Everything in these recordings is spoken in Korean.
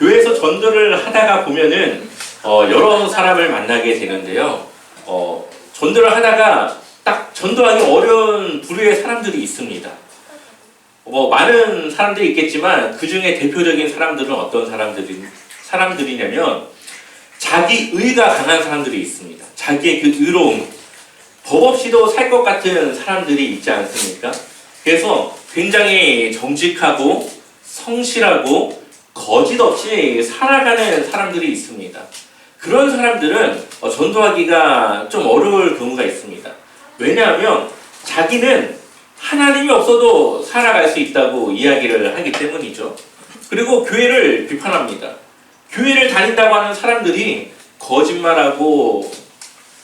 교회에서 전도를 하다가 보면은 여러 사람을 만나게 되는데요. 전도를 하다가 딱 전도하기 어려운 부류의 사람들이 있습니다. 많은 사람들이 있겠지만 그 중에 대표적인 사람들은 어떤 사람들이냐면 자기 의가 강한 사람들이 있습니다. 자기의 그 의로움, 법 없이도 살 것 같은 사람들이 있지 않습니까? 그래서 굉장히 정직하고 성실하고 거짓 없이 살아가는 사람들이 있습니다. 그런 사람들은 전도하기가 좀 어려울 경우가 있습니다. 왜냐하면 자기는 하나님이 없어도 살아갈 수 있다고 이야기를 하기 때문이죠. 그리고 교회를 비판합니다. 교회를 다닌다고 하는 사람들이 거짓말하고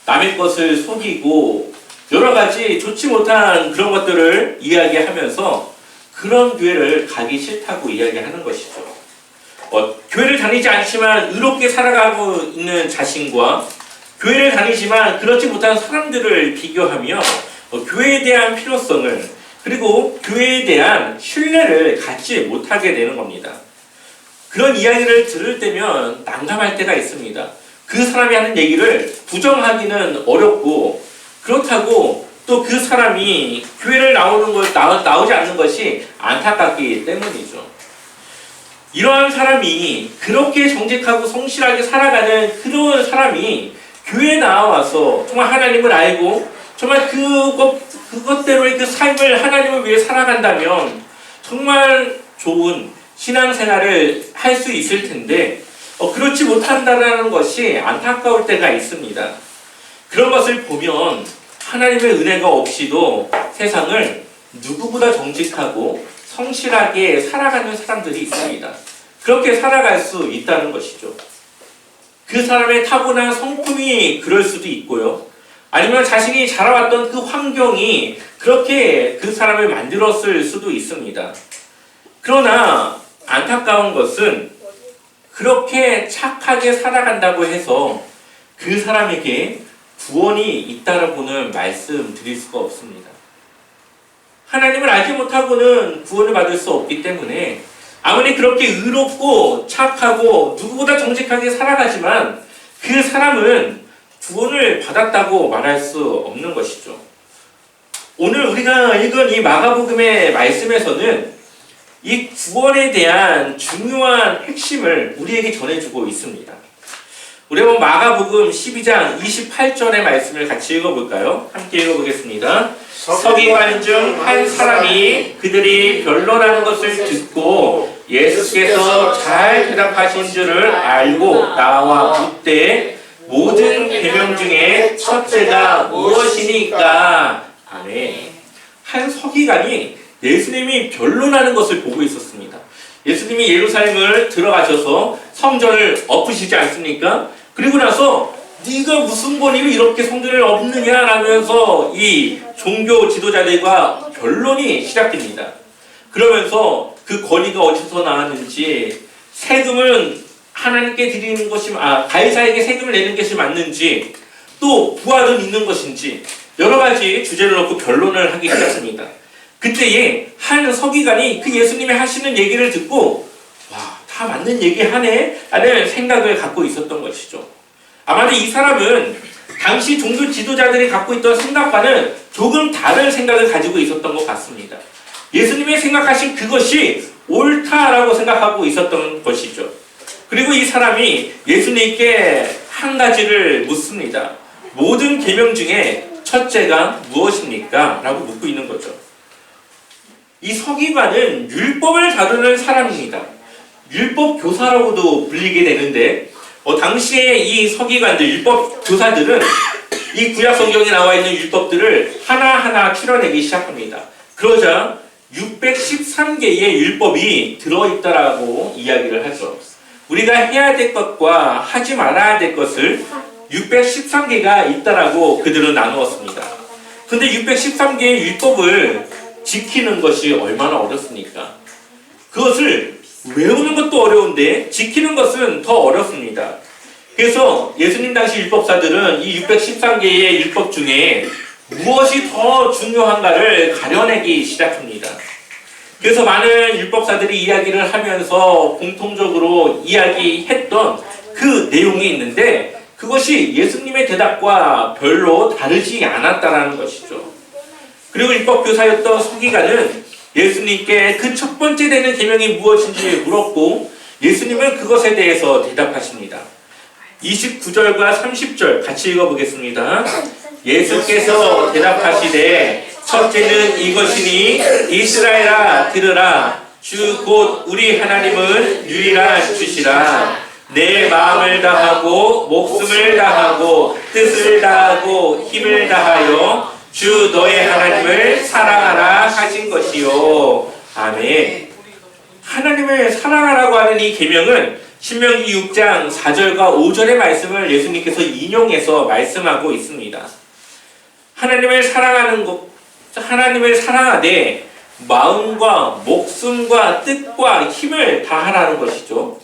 남의 것을 속이고 여러 가지 좋지 못한 그런 것들을 이야기하면서 그런 교회를 가기 싫다고 이야기하는 것이죠. 교회를 다니지 않지만 의롭게 살아가고 있는 자신과 교회를 다니지만 그렇지 못한 사람들을 비교하며 교회에 대한 필요성을 그리고 교회에 대한 신뢰를 갖지 못하게 되는 겁니다. 그런 이야기를 들을 때면 난감할 때가 있습니다. 그 사람이 하는 얘기를 부정하기는 어렵고 그렇다고 또 그 사람이 교회를 나오지 않는 것이 안타깝기 때문이죠. 이러한 사람이 그렇게 정직하고 성실하게 살아가는 그런 사람이 교회에 나와서 정말 하나님을 알고 정말 그것대로의 그 삶을 하나님을 위해 살아간다면 정말 좋은 신앙생활을 할 수 있을 텐데 그렇지 못한다는 것이 안타까울 때가 있습니다. 그런 것을 보면 하나님의 은혜가 없이도 세상을 누구보다 정직하고 성실하게 살아가는 사람들이 있습니다. 그렇게 살아갈 수 있다는 것이죠. 그 사람의 타고난 성품이 그럴 수도 있고요. 아니면 자신이 자라왔던 그 환경이 그렇게 그 사람을 만들었을 수도 있습니다. 그러나 안타까운 것은 그렇게 착하게 살아간다고 해서 그 사람에게 구원이 있다라고는 말씀드릴 수가 없습니다. 하나님을 알지 못하고는 구원을 받을 수 없기 때문에 아무리 그렇게 의롭고 착하고 누구보다 정직하게 살아가지만 그 사람은 구원을 받았다고 말할 수 없는 것이죠. 오늘 우리가 읽은 이 마가복음의 말씀에서는 이 구원에 대한 중요한 핵심을 우리에게 전해주고 있습니다. 우리 한번 마가복음 12장 28절의 말씀을 같이 읽어볼까요? 함께 읽어보겠습니다. 서기관 중 한 사람이 그들이 변론하는 것을 듣고 예수께서 잘 대답하신 줄을 알고 나와 묻되 모든 계명 중에 첫째가 무엇이니까? 아멘. 한 서기관이 예수님이 변론하는 것을 보고 있었습니다. 예수님이 예루살렘을 들어가셔서 성전을 엎으시지 않습니까? 그리고 나서 네가 무슨 권위로 이렇게 성전을 엎느냐라면서 이 종교 지도자들과 변론이 시작됩니다. 그러면서 그 권위가 어디서 나왔는지, 세금은 하나님께 드리는 것이 가이사에게 세금을 내는 것이 맞는지, 또 부활은 있는 것인지 여러 가지 주제를 놓고 변론을 하기 시작합니다. 그때에 한 서기관이 그 예수님이 하시는 얘기를 듣고 다 맞는 얘기 하네 라는 생각을 갖고 있었던 것이죠. 아마도 이 사람은 당시 종교 지도자들이 갖고 있던 생각과는 조금 다른 생각을 가지고 있었던 것 같습니다. 예수님이 생각하신 그것이 옳다라고 생각하고 있었던 것이죠. 그리고 이 사람이 예수님께 한 가지를 묻습니다. 모든 계명 중에 첫째가 무엇입니까? 라고 묻고 있는 거죠. 이 서기관은 율법을 다루는 사람입니다. 율법 교사라고도 불리게 되는데 당시에 이 서기관들, 율법 교사들은 이 구약 성경에 나와 있는 율법들을 하나하나 추려내기 시작합니다. 그러자 613개의 율법이 들어있다라고 이야기를 하죠. 우리가 해야 될 것과 하지 말아야 될 것을 613개가 있다라고 그들은 나누었습니다. 근데 613개의 율법을 지키는 것이 얼마나 어렵습니까? 그것을 외우는 것도 어려운데 지키는 것은 더 어렵습니다. 그래서 예수님 당시 율법사들은 이 613개의 율법 중에 무엇이 더 중요한가를 가려내기 시작합니다. 그래서 많은 율법사들이 이야기를 하면서 공통적으로 이야기했던 그 내용이 있는데 그것이 예수님의 대답과 별로 다르지 않았다는 것이죠. 그리고 율법교사였던 서기관은 예수님께 그 첫 번째 되는 계명이 무엇인지 물었고 예수님은 그것에 대해서 대답하십니다. 29절과 30절 같이 읽어보겠습니다. 예수께서 대답하시되 첫째는 이것이니 이스라엘아 들으라 주 곧 우리 하나님은 유일한 주시라 내 마음을 다하고 목숨을 다하고 뜻을 다하고 힘을 다하여 주 너의 하나님을 사랑하라 하신 것이요. 아멘. 하나님을 사랑하라고 하는 이 계명은 신명기 6장 4절과 5절의 말씀을 예수님께서 인용해서 말씀하고 있습니다. 하나님을 사랑하는 것, 하나님을 사랑하되 마음과 목숨과 뜻과 힘을 다하라는 것이죠.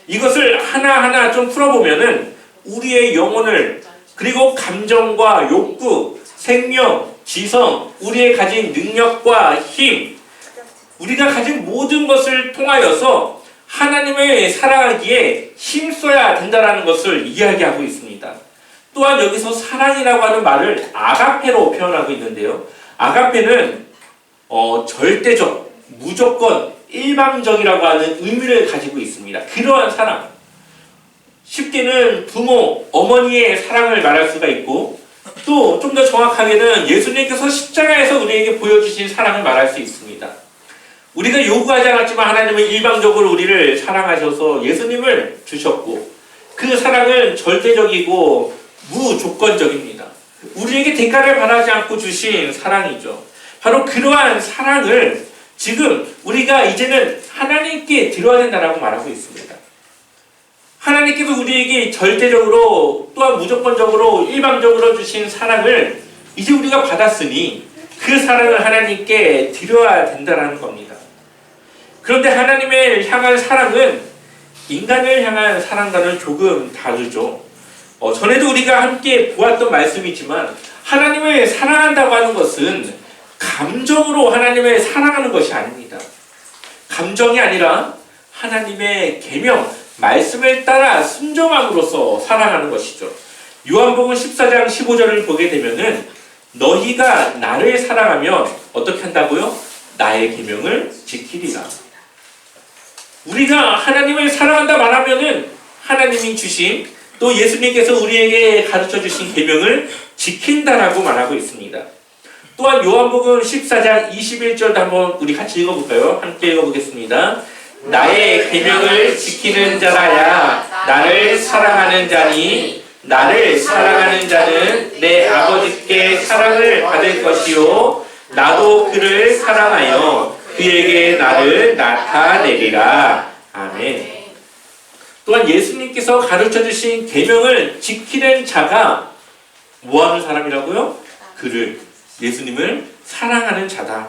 이것을 하나하나 좀 풀어보면은 우리의 영혼을 그리고 감정과 욕구, 생명, 지성, 우리의 가진 능력과 힘, 우리가 가진 모든 것을 통하여서 하나님을 사랑하기에 힘써야 된다는 것을 이야기하고 있습니다. 또한 여기서 사랑이라고 하는 말을 아가페로 표현하고 있는데요. 아가페는 절대적, 무조건, 일방적이라고 하는 의미를 가지고 있습니다. 그러한 사랑. 쉽게는 부모, 어머니의 사랑을 말할 수가 있고 또 좀 더 정확하게는 예수님께서 십자가에서 우리에게 보여주신 사랑을 말할 수 있습니다. 우리가 요구하지 않았지만 하나님은 일방적으로 우리를 사랑하셔서 예수님을 주셨고 그 사랑은 절대적이고 무조건적입니다. 우리에게 대가를 바라지 않고 주신 사랑이죠. 바로 그러한 사랑을 지금 우리가 이제는 하나님께 드려야 된다라고 말하고 있습니다. 하나님께서 우리에게 절대적으로 또한 무조건적으로 일방적으로 주신 사랑을 이제 우리가 받았으니 그 사랑을 하나님께 드려야 된다는 겁니다. 그런데 하나님을 향한 사랑은 인간을 향한 사랑과는 조금 다르죠. 전에도 우리가 함께 보았던 말씀이지만 하나님을 사랑한다고 하는 것은 감정으로 하나님을 사랑하는 것이 아닙니다. 감정이 아니라 하나님의 계명, 말씀을 따라 순종함으로써 사랑하는 것이죠. 요한복음 14장 15절을 보게 되면은 너희가 나를 사랑하면 어떻게 한다고요? 나의 계명을 지키리라. 우리가 하나님을 사랑한다 말하면은 하나님이 주신 또 예수님께서 우리에게 가르쳐 주신 계명을 지킨다라고 말하고 있습니다. 또한 요한복음 14장 21절도 한번 우리 같이 읽어볼까요? 함께 읽어보겠습니다. 나의 계명을 지키는 자라야 나를 사랑하는 자니 나를 사랑하는 자는 내 아버지께 사랑을 받을 것이요 나도 그를 사랑하여 그에게 나를 나타내리라. 아멘. 또한 예수님께서 가르쳐 주신 계명을 지키는 자가 뭐하는 사람이라고요? 그를, 예수님을 사랑하는 자다.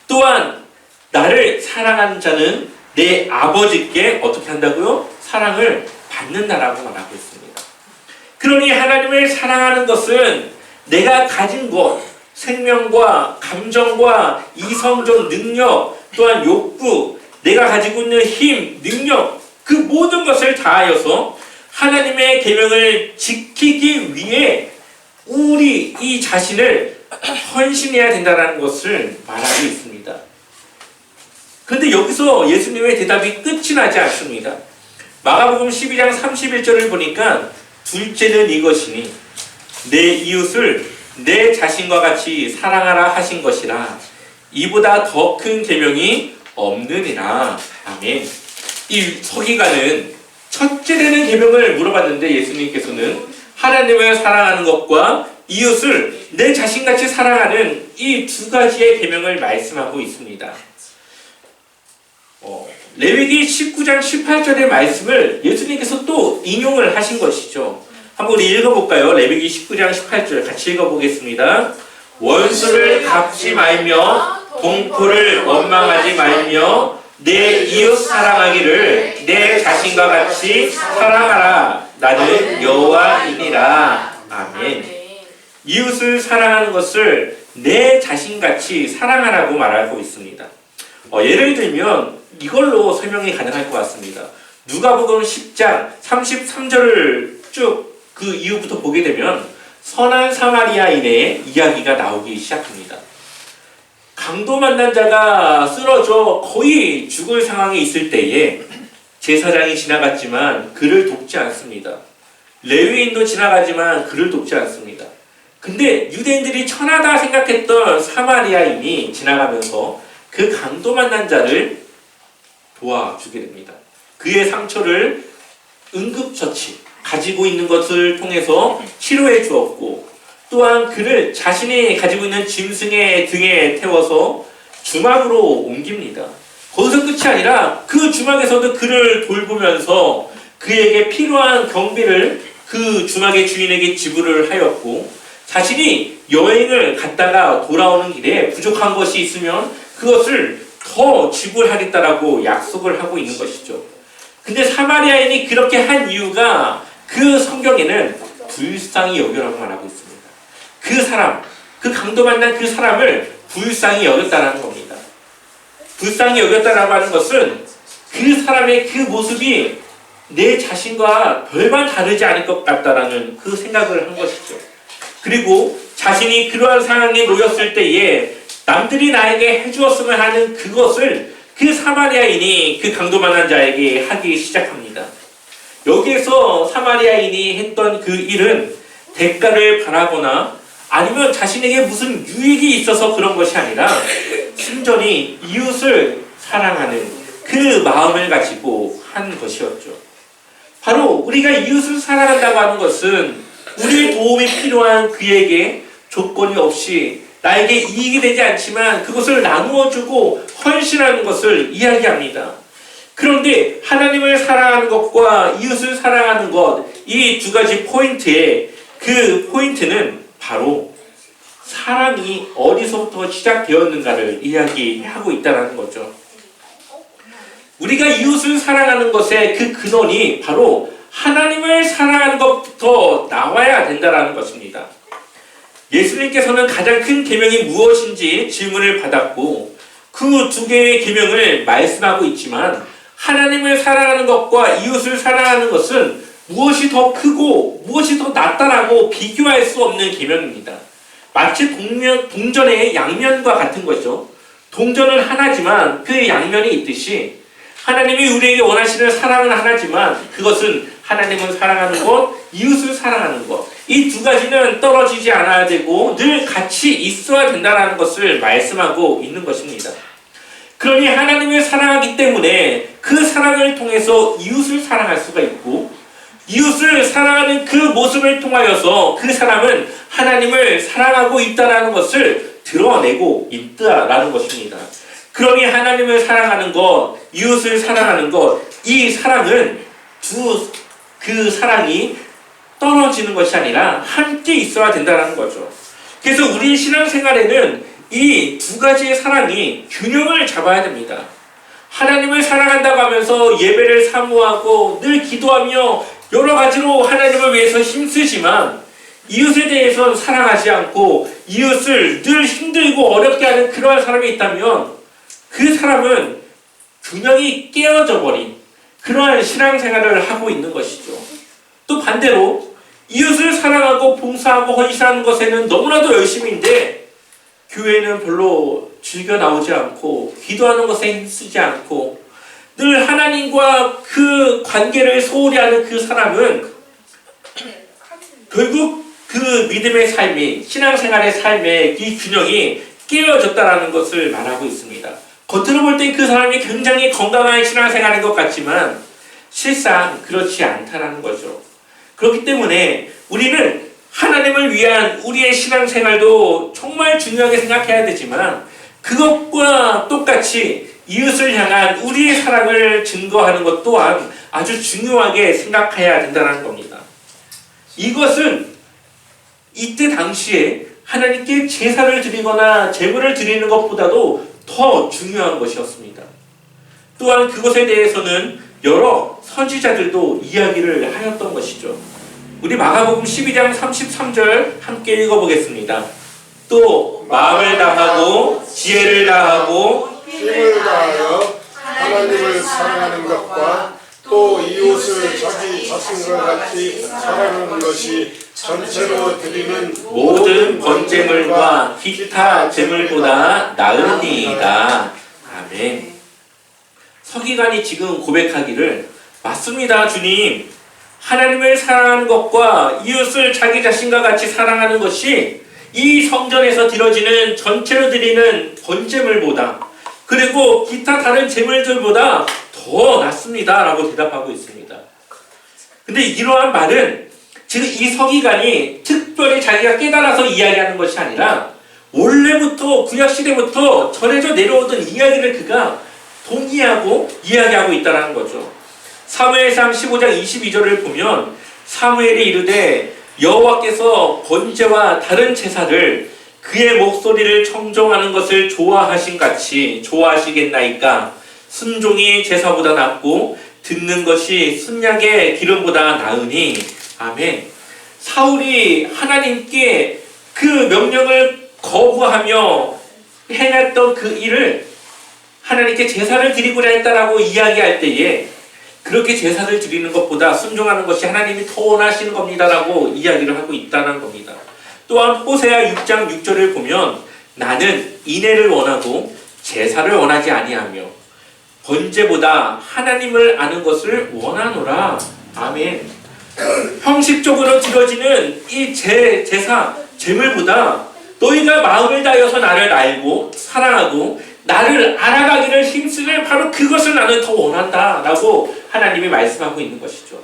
또한 나를 사랑하는 자는 내 아버지께 어떻게 한다고요? 사랑을 받는다라고 말하고 있습니다. 그러니 하나님을 사랑하는 것은 내가 가진 것, 생명과 감정과 이성적 능력, 또한 욕구, 내가 가지고 있는 힘, 능력, 그 모든 것을 다하여서 하나님의 계명을 지키기 위해 우리 이 자신을 헌신해야 된다는 것을 말하고 있습니다. 그런데 여기서 예수님의 대답이 끝이 나지 않습니다. 마가복음 12장 31절을 보니까 둘째는 이것이니 내 이웃을 내 자신과 같이 사랑하라 하신 것이라 이보다 더 큰 계명이 없느니라. 아멘. 이 서기관은 첫째 되는 계명을 물어봤는데 예수님께서는 하나님을 사랑하는 것과 이웃을 내 자신같이 사랑하는 이 두 가지의 계명을 말씀하고 있습니다. 레위기 19장 18절의 말씀을 예수님께서 또 인용을 하신 것이죠. 한번 우리 읽어볼까요? 레위기 19장 18절 같이 읽어보겠습니다. 원수를 갚지 말며 동포를 원망하지 말며 내 이웃 사랑하기를 내 자신과 같이 사랑하라. 나는 여호와이니라. 아멘. 이웃을 사랑하는 것을 내 자신같이 사랑하라고 말하고 있습니다. 예를 들면 이걸로 설명이 가능할 것 같습니다. 누가복음 10장 33절을 쭉 그 이후부터 보게 되면 선한 사마리아인의 이야기가 나오기 시작합니다. 강도 만난 자가 쓰러져 거의 죽을 상황에 있을 때에 제사장이 지나갔지만 그를 돕지 않습니다. 레위인도 지나가지만 그를 돕지 않습니다. 근데 유대인들이 천하다 생각했던 사마리아인이 지나가면서 그 강도 만난 자를 도와주게 됩니다. 그의 상처를 응급처치, 가지고 있는 것을 통해서 치료해 주었고, 또한 그를 자신이 가지고 있는 짐승의 등에 태워서 주막으로 옮깁니다. 거기서 끝이 아니라 그 주막에서도 그를 돌보면서 그에게 필요한 경비를 그 주막의 주인에게 지불을 하였고, 자신이 여행을 갔다가 돌아오는 길에 부족한 것이 있으면 그것을 더 지불하겠다라고 약속을 하고 있는 것이죠. 근데 사마리아인이 그렇게 한 이유가 그 성경에는 불쌍히 여겨라고 말하고 있습니다. 그 사람, 그 강도 만난 그 사람을 불쌍히 여겼다는 겁니다. 불쌍히 여겼다라고 하는 것은 그 사람의 그 모습이 내 자신과 별반 다르지 않을 것 같다라는 그 생각을 한 것이죠. 그리고 자신이 그러한 상황에 놓였을 때에 남들이 나에게 해주었으면 하는 그것을 그 사마리아인이 그 강도 만난 자에게 하기 시작합니다. 여기에서 사마리아인이 했던 그 일은 대가를 바라거나 아니면 자신에게 무슨 유익이 있어서 그런 것이 아니라 순전히 이웃을 사랑하는 그 마음을 가지고 한 것이었죠. 바로 우리가 이웃을 사랑한다고 하는 것은 우리의 도움이 필요한 그에게 조건이 없이 나에게 이익이 되지 않지만 그것을 나누어주고 헌신하는 것을 이야기합니다. 그런데 하나님을 사랑하는 것과 이웃을 사랑하는 것, 이 두 가지 포인트의 그 포인트는 바로 사랑이 어디서부터 시작되었는가를 이야기하고 있다는 거죠. 우리가 이웃을 사랑하는 것의 그 근원이 바로 하나님을 사랑하는 것부터 나와야 된다는 것입니다. 예수님께서는 가장 큰 계명이 무엇인지 질문을 받았고 그 두 개의 계명을 말씀하고 있지만 하나님을 사랑하는 것과 이웃을 사랑하는 것은 무엇이 더 크고 무엇이 더 낫다라고 비교할 수 없는 계명입니다. 마치 동전의 양면과 같은 거죠. 동전은 하나지만 그 양면이 있듯이 하나님이 우리에게 원하시는 사랑은 하나지만 그것은 하나님을 사랑하는 것, 이웃을 사랑하는 것, 이 두 가지는 떨어지지 않아야 되고 늘 같이 있어야 된다는 것을 말씀하고 있는 것입니다. 그러니 하나님을 사랑하기 때문에 그 사랑을 통해서 이웃을 사랑할 수가 있고 이웃을 사랑하는 그 모습을 통하여서 그 사람은 하나님을 사랑하고 있다는 것을 드러내고 있다라는 것입니다. 그러니 하나님을 사랑하는 것, 이웃을 사랑하는 것, 이 사랑은 그 사랑이 떨어지는 것이 아니라 함께 있어야 된다는 거죠. 그래서 우리 신앙생활에는 이 두 가지의 사랑이 균형을 잡아야 됩니다. 하나님을 사랑한다고 하면서 예배를 사모하고 늘 기도하며 여러 가지로 하나님을 위해서 힘쓰지만 이웃에 대해서 사랑하지 않고 이웃을 늘 힘들고 어렵게 하는 그러한 사람이 있다면 그 사람은 균형이 깨어져 버린 그러한 신앙생활을 하고 있는 것이죠. 또 반대로 이웃을 사랑하고 봉사하고 헌신하는 것에는 너무나도 열심인데 교회는 별로 즐겨 나오지 않고 기도하는 것에 힘쓰지 않고 늘 하나님과 그 관계를 소홀히 하는 그 사람은 결국 그 믿음의 삶이 신앙생활의 삶의 이 균형이 깨어졌다는 것을 말하고 있습니다. 겉으로 볼 땐 그 사람이 굉장히 건강한 신앙생활인 것 같지만 실상 그렇지 않다는 거죠. 그렇기 때문에 우리는 하나님을 위한 우리의 신앙생활도 정말 중요하게 생각해야 되지만 그것과 똑같이 이웃을 향한 우리의 사랑을 증거하는 것 또한 아주 중요하게 생각해야 된다는 겁니다. 이것은 이때 당시에 하나님께 제사를 드리거나 제물을 드리는 것보다도 더 중요한 것이었습니다. 또한 그것에 대해서는 여러 선지자들도 이야기를 하였던 것이죠. 우리 마가복음 12장 33절 함께 읽어보겠습니다. 또 마음을 다하고 지혜를 다하고 힘을 다하여 하나님을 사랑하는 것과 또 이웃을 자기 자신과 같이 사랑하는 것이 전체로 드리는 모든 번제물과 기타 제물보다 나으니이다. 아멘. 서기관이 지금 고백하기를 맞습니다, 주님. 하나님을 사랑하는 것과 이웃을 자기 자신과 같이 사랑하는 것이 이 성전에서 드려지는 전체로 드리는 번제물보다 그리고 기타 다른 제물들보다 더 낫습니다 라고 대답하고 있습니다. 근데 이러한 말은 지금 이 서기관이 특별히 자기가 깨달아서 이야기하는 것이 아니라 원래부터 구약시대부터 전해져 내려오던 이야기를 그가 동의하고 이야기하고 있다는 거죠. 사무엘상 15장 22절을 보면 사무엘이 이르되 여호와께서 번제와 다른 제사를 그의 목소리를 청종하는 것을 좋아하신 같이 좋아하시겠나이까. 순종이 제사보다 낫고 듣는 것이 순약의 기름보다 나으니. 아멘. 사울이 하나님께 그 명령을 거부하며 행했던 그 일을 하나님께 제사를 드리고자 했다라고 이야기할 때에 그렇게 제사를 드리는 것보다 순종하는 것이 하나님이 더 원하시는 겁니다라고 이야기를 하고 있다는 겁니다. 또한 호세아 6장 6절을 보면 나는 인애를 원하고 제사를 원하지 아니하며 번제보다 하나님을 아는 것을 원하노라. 아멘. 형식적으로 드려지는 이 제사, 제물보다 너희가 마음을 다하여서 나를 알고 사랑하고 나를 알아가기를 힘쓰는 바로 그것을 나는 더 원한다 라고 하나님이 말씀하고 있는 것이죠.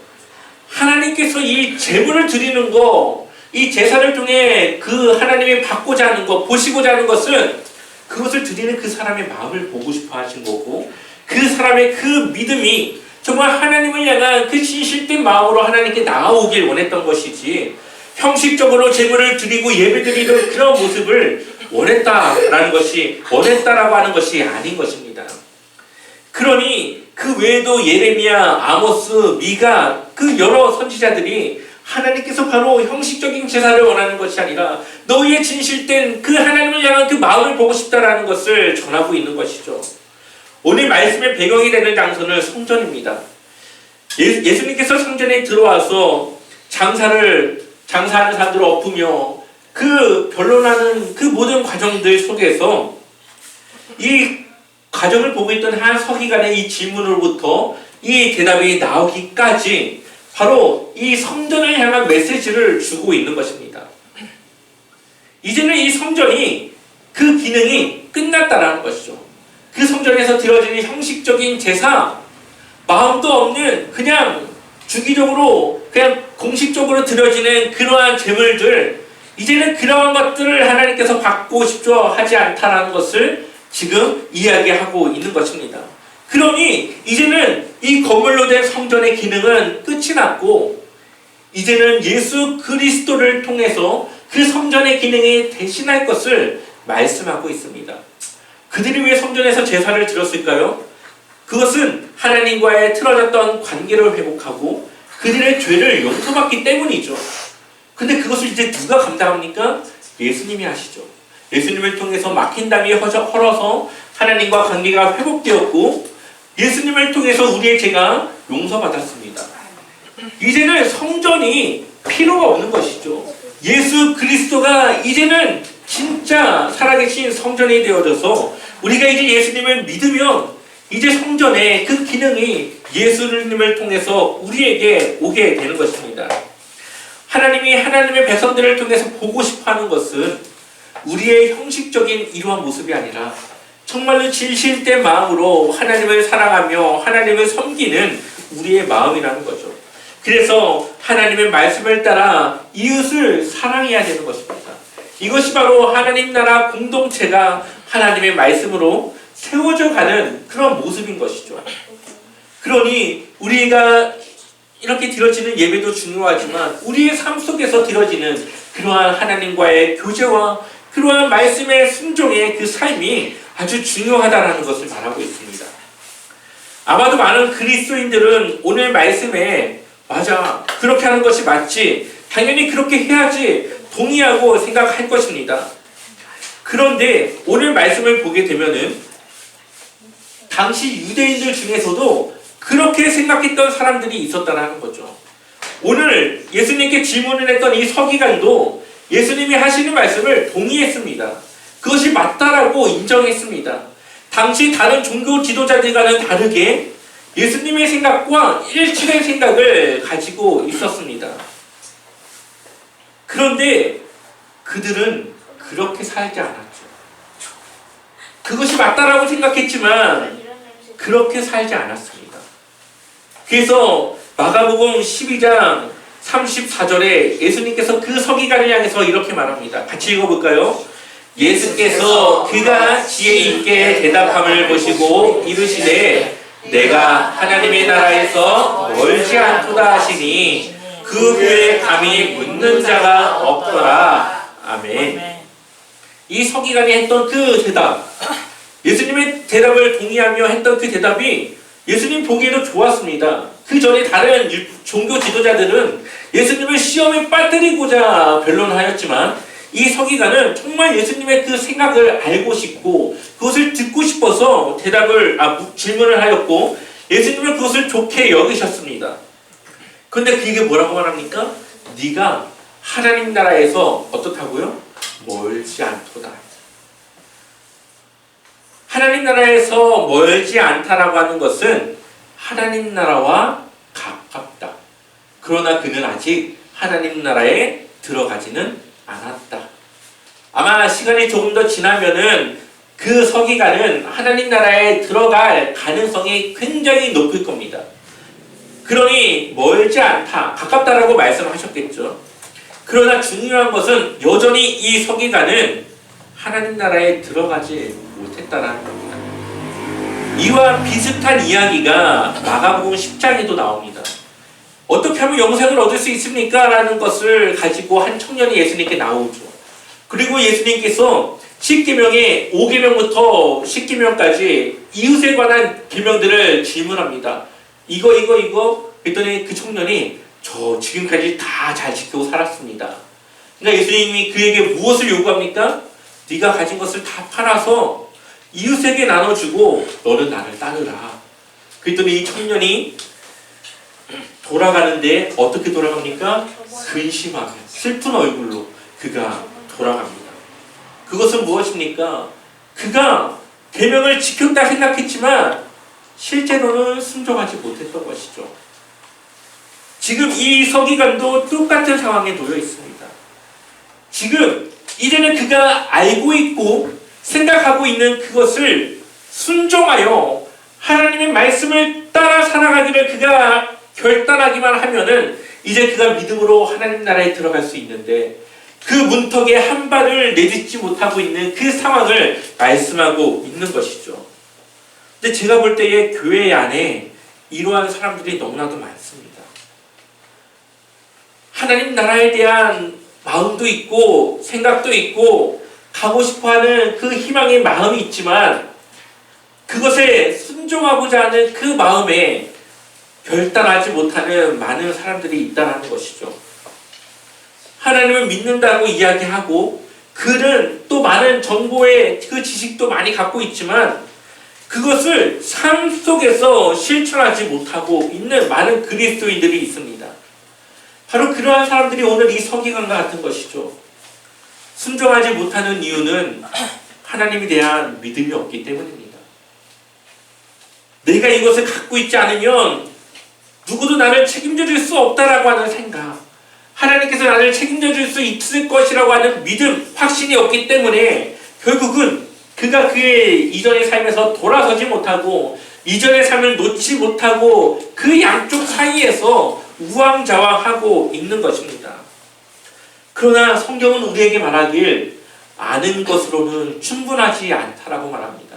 하나님께서 이 제물을 드리는 거, 이 제사를 통해 그 하나님이 받고자 하는 것, 보시고자 하는 것은 그것을 드리는 그 사람의 마음을 보고 싶어 하신 거고 그 사람의 그 믿음이 정말 하나님을 향한 그 진실된 마음으로 하나님께 나아오길 원했던 것이지 형식적으로 제물을 드리고 예배드리는 그런 모습을 원했다라고 하는 것이 아닌 것입니다. 그러니 그 외에도 예레미야, 아모스, 미가 그 여러 선지자들이 하나님께서 바로 형식적인 제사를 원하는 것이 아니라 너희의 진실된 그 하나님을 향한 그 마음을 보고 싶다라는 것을 전하고 있는 것이죠. 오늘 말씀의 배경이 되는 장소는 성전입니다. 예수님께서 성전에 들어와서 장사하는 사람들을 엎으며 그 변론하는 그 모든 과정들 속에서 이 과정을 보고 있던 한 서기관의 이 질문으로부터 이 대답이 나오기까지 바로 이 성전을 향한 메시지를 주고 있는 것입니다. 이제는 이 성전이 그 기능이 끝났다라는 것이죠. 그 성전에서 드려지는 형식적인 제사, 마음도 없는 그냥 주기적으로 그냥 공식적으로 드려지는 그러한 제물들, 이제는 그러한 것들을 하나님께서 받고 싶어 하지 않다라는 것을 지금 이야기하고 있는 것입니다. 그러니 이제는 이 건물로 된 성전의 기능은 끝이 났고 이제는 예수 그리스도를 통해서 그 성전의 기능이 대신할 것을 말씀하고 있습니다. 그들이 왜 성전에서 제사를 드렸을까요? 그것은 하나님과의 틀어졌던 관계를 회복하고 그들의 죄를 용서받기 때문이죠. 근데 그것을 이제 누가 감당합니까? 예수님이 하시죠. 예수님을 통해서 막힌 담이 헐어서 하나님과 관계가 회복되었고 예수님을 통해서 우리의 죄가 용서받았습니다. 이제는 성전이 필요가 없는 것이죠. 예수 그리스도가 이제는 진짜 살아계신 성전이 되어져서 우리가 이제 예수님을 믿으면 이제 성전의 그 기능이 예수님을 통해서 우리에게 오게 되는 것입니다. 하나님이 하나님의 백성들을 통해서 보고 싶어하는 것은 우리의 형식적인 이러한 모습이 아니라 정말로 진실된 마음으로 하나님을 사랑하며 하나님을 섬기는 우리의 마음이라는 거죠. 그래서 하나님의 말씀을 따라 이웃을 사랑해야 되는 것입니다. 이것이 바로 하나님 나라 공동체가 하나님의 말씀으로 세워져 가는 그런 모습인 것이죠. 그러니 우리가 이렇게 드려지는 예배도 중요하지만 우리의 삶 속에서 드려지는 그러한 하나님과의 교제와 그러한 말씀의 순종의 그 삶이 아주 중요하다는 것을 말하고 있습니다. 아마도 많은 그리스도인들은 오늘 말씀에 맞아, 그렇게 하는 것이 맞지, 당연히 그렇게 해야지 동의하고 생각할 것입니다. 그런데 오늘 말씀을 보게 되면은 당시 유대인들 중에서도 그렇게 생각했던 사람들이 있었다는 거죠. 오늘 예수님께 질문을 했던 이 서기관도 예수님이 하시는 말씀을 동의했습니다. 그것이 맞다라고 인정했습니다. 당시 다른 종교 지도자들과는 다르게 예수님의 생각과 일치된 생각을 가지고 있었습니다. 그런데 그들은 그렇게 살지 않았죠. 그것이 맞다라고 생각했지만 그렇게 살지 않았습니다. 그래서 마가복음 12장 34절에 예수님께서 그 서기관을 향해서 이렇게 말합니다. 같이 읽어볼까요? 예수께서 그가 지혜 있게 대답함을 보시고 이르시되 내가 하나님의 나라에서 멀지 않도다 하시니 그 후에 감히 묻는 자가 없더라. 아멘. 이 서기관이 했던 그 대답, 예수님의 대답을 동의하며 했던 그 대답이 예수님 보기에도 좋았습니다. 그 전에 다른 종교 지도자들은 예수님을 시험에 빠뜨리고자 변론하였지만 이 서기관은 정말 예수님의 그 생각을 알고 싶고 그것을 듣고 싶어서 질문을 하였고 예수님은 그것을 좋게 여기셨습니다. 그런데 그게 뭐라고 말합니까? 네가 하나님 나라에서 어떻다고요? 멀지 않도다. 하나님 나라에서 멀지 않다라고 하는 것은 하나님 나라와 가깝다. 그러나 그는 아직 하나님 나라에 들어가지는 않았다. 아마 시간이 조금 더 지나면은 그 서기관은 하나님 나라에 들어갈 가능성이 굉장히 높을 겁니다. 그러니 멀지 않다, 가깝다라고 말씀하셨겠죠. 그러나 중요한 것은 여전히 이 서기관은 하나님 나라에 들어가지 못했다는 겁니다. 이와 비슷한 이야기가 마가복음 10장에도 나옵니다. 어떻게 하면 영생을 얻을 수 있습니까? 라는 것을 가지고 한 청년이 예수님께 나오죠. 그리고 예수님께서 10계명의 5계명부터 10계명까지 이웃에 관한 계명들을 질문합니다. 이거 그랬더니 그 청년이 저 지금까지 다 잘 지키고 살았습니다. 그러니까 예수님이 그에게 무엇을 요구합니까? 네가 가진 것을 다 팔아서 이웃에게 나눠주고 너는 나를 따르라. 그랬더니 이 청년이 돌아가는데 어떻게 돌아갑니까? 근심하며 슬픈 얼굴로 그가 돌아갑니다. 그것은 무엇입니까? 그가 계명을 지켰다 생각했지만 실제로는 순종하지 못했던 것이죠. 지금 이 서기관도 똑같은 상황에 놓여 있습니다. 지금 이제는 그가 알고 있고 생각하고 있는 그것을 순종하여 하나님의 말씀을 따라 살아가기를 그가 결단하기만 하면은 이제 그가 믿음으로 하나님 나라에 들어갈 수 있는데 그 문턱에 한 발을 내딛지 못하고 있는 그 상황을 말씀하고 있는 것이죠. 근데 제가 볼 때에 교회 안에 이러한 사람들이 너무나도 많습니다. 하나님 나라에 대한 마음도 있고 생각도 있고 가고 싶어하는 그 희망의 마음이 있지만 그것에 순종하고자 하는 그 마음에 결단하지 못하는 많은 사람들이 있다는 것이죠. 하나님을 믿는다고 이야기하고 그는 또 많은 정보의 그 지식도 많이 갖고 있지만 그것을 삶 속에서 실천하지 못하고 있는 많은 그리스도인들이 있습니다. 바로 그러한 사람들이 오늘 이 서기관과 같은 것이죠. 순종하지 못하는 이유는 하나님에 대한 믿음이 없기 때문입니다. 내가 이것을 갖고 있지 않으면 누구도 나를 책임져 줄 수 없다라고 하는 생각, 하나님께서 나를 책임져 줄 수 있을 것이라고 하는 믿음, 확신이 없기 때문에 결국은 그가 그의 이전의 삶에서 돌아서지 못하고 이전의 삶을 놓지 못하고 그 양쪽 사이에서 우왕좌왕하고 있는 것입니다. 그러나 성경은 우리에게 말하길 아는 것으로는 충분하지 않다라고 말합니다.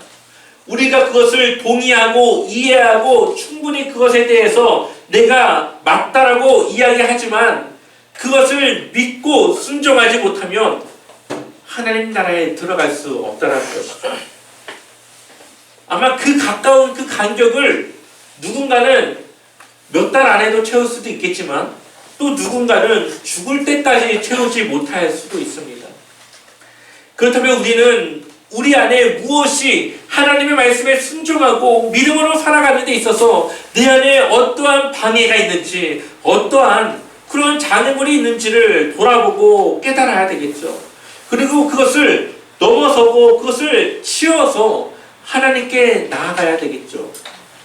우리가 그것을 동의하고 이해하고 충분히 그것에 대해서 내가 맞다라고 이야기하지만 그것을 믿고 순종하지 못하면 하나님 나라에 들어갈 수 없다는 것이죠. 아마 그 가까운 그 간격을 누군가는 몇 달 안에도 채울 수도 있겠지만 또 누군가는 죽을 때까지 채우지 못할 수도 있습니다. 그렇다면 우리는 우리 안에 무엇이 하나님의 말씀에 순종하고 믿음으로 살아가는 데 있어서 내 안에 어떠한 방해가 있는지, 어떠한 그런 장애물이 있는지를 돌아보고 깨달아야 되겠죠. 그리고 그것을 넘어서고 그것을 치워서 하나님께 나아가야 되겠죠.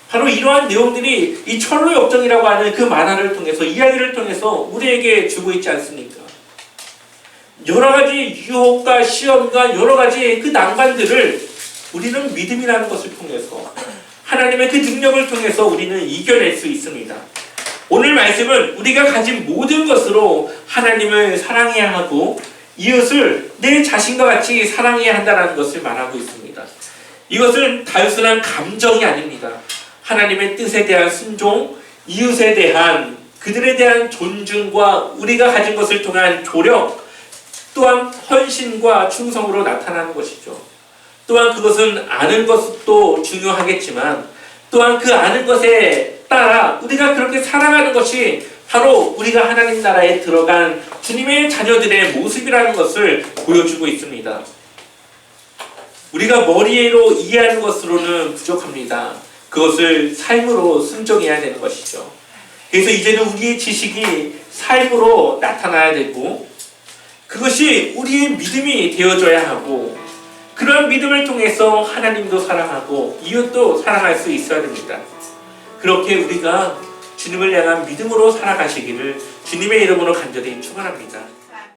바로 이러한 내용들이 이 철로 역정이라고 하는 그 만화를 통해서, 이야기를 통해서 우리에게 주고 있지 않습니까? 여러 가지 유혹과 시험과 여러 가지 그 난관들을 우리는 믿음이라는 것을 통해서, 하나님의 그 능력을 통해서 우리는 이겨낼 수 있습니다. 오늘 말씀은 우리가 가진 모든 것으로 하나님을 사랑해야 하고 이웃을 내 자신과 같이 사랑해야 한다는 것을 말하고 있습니다. 이것은 단순한 감정이 아닙니다. 하나님의 뜻에 대한 순종, 이웃에 대한 그들에 대한 존중과 우리가 가진 것을 통한 조력, 또한 헌신과 충성으로 나타나는 것이죠. 또한 그것은 아는 것도 중요하겠지만 또한 그 아는 것에 따라 우리가 그렇게 살아가는 것이 바로 우리가 하나님 나라에 들어간 주님의 자녀들의 모습이라는 것을 보여주고 있습니다. 우리가 머리로 이해하는 것으로는 부족합니다. 그것을 삶으로 순종해야 되는 것이죠. 그래서 이제는 우리의 지식이 삶으로 나타나야 되고 그것이 우리의 믿음이 되어줘야 하고 그런 믿음을 통해서 하나님도 사랑하고 이웃도 사랑할 수 있어야 됩니다. 그렇게 우리가 주님을 향한 믿음으로 살아가시기를 주님의 이름으로 간절히 축원합니다.